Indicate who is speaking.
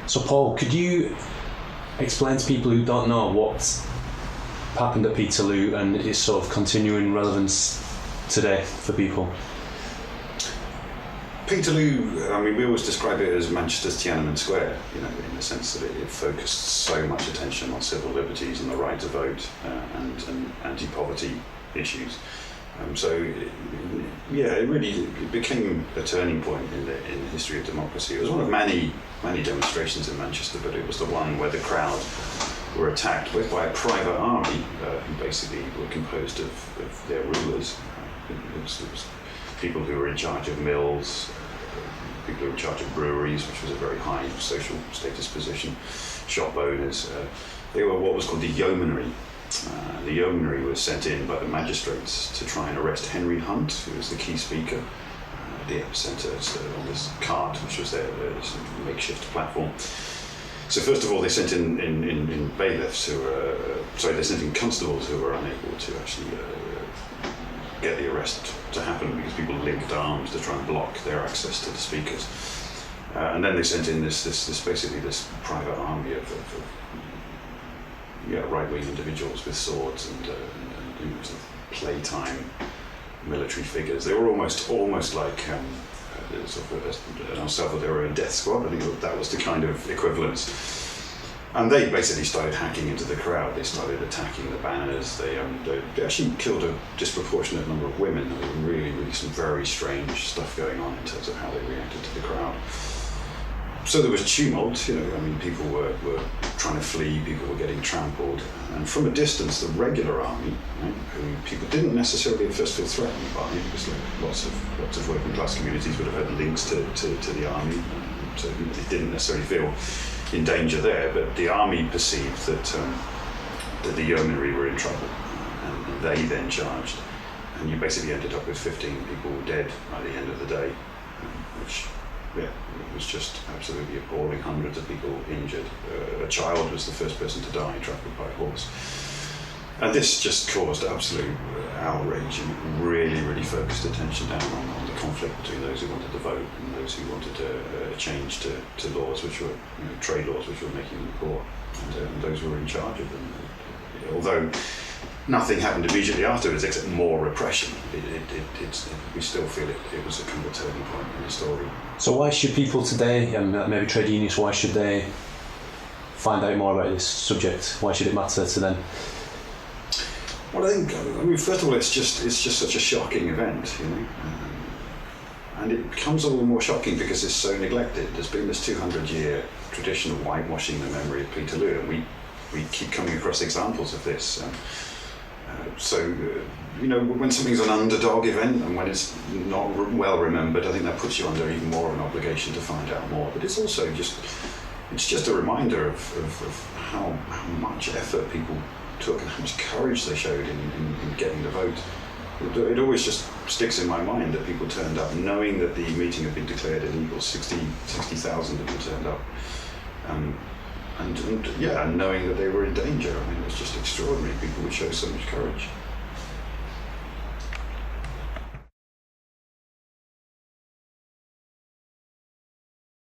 Speaker 1: So Paul, could you explain to people who don't know what happened at Peterloo and its sort of continuing relevance today for people?
Speaker 2: Peterloo, I mean, we always describe it as Manchester's Tiananmen Square, in the sense that it focused so much attention on civil liberties and the right to vote and anti-poverty issues. It really became a turning point in the history of democracy. It was one of many demonstrations in Manchester, but it was the one where the crowd were attacked both by a private army who basically were composed of their rulers. It was people who were in charge of mills, people who were in charge of breweries, which was a very high social status position, shop owners. They were what was called the yeomanry. The yeomanry was sent in by the magistrates to try and arrest Henry Hunt, who was the key speaker at the epicenter on this cart, which was their makeshift platform. So first of all, they sent in bailiffs they sent in constables who were unable to actually get the arrest to happen because people linked arms to try and block their access to the speakers. And then they sent in this private army of right-wing individuals with swords and sort of playtime military figures. They were almost like sort of an El Salvadorian death squad. I think that was the kind of equivalence. And they basically started hacking into the crowd. They started attacking the banners. They actually killed a disproportionate number of women. There was really some very strange stuff going on in terms of how they reacted to the crowd. So there was tumult, people were trying to flee, people were getting trampled, and from a distance the regular army, who people didn't necessarily at first feel threatened by, because lots of working class communities would have had links to the army, so they didn't necessarily feel in danger there, but the army perceived that the yeomanry were in trouble, and they then charged, and you basically ended up with 15 people dead by the end of the day, which it was just absolutely appalling. Hundreds of people injured. A child was the first person to die, trampled by a horse. And this just caused absolute outrage and really focused attention down on the conflict between those who wanted to vote and those who wanted a change to laws which were trade laws which were making them poor, and those who were in charge of them. Although nothing happened immediately afterwards except more repression, we still feel it was a kind of turning point in the story.
Speaker 1: So why should people today, and maybe trade unions, why should they find out more about this subject? Why should it matter to them?
Speaker 2: Well, I think, first of all, it's just such a shocking event, and it becomes all the more shocking because it's so neglected. There's been this 200-year tradition of whitewashing the memory of Peterloo, and we keep coming across examples of this. When something's an underdog event and when it's not well remembered, I think that puts you under even more of an obligation to find out more. But it's also just a reminder of how much effort people took and how much courage they showed in getting the vote. It always just sticks in my mind that people turned up knowing that the meeting had been declared illegal. 60,000 people turned up. And knowing that they were in danger. I mean, it was just extraordinary. People would show so much courage.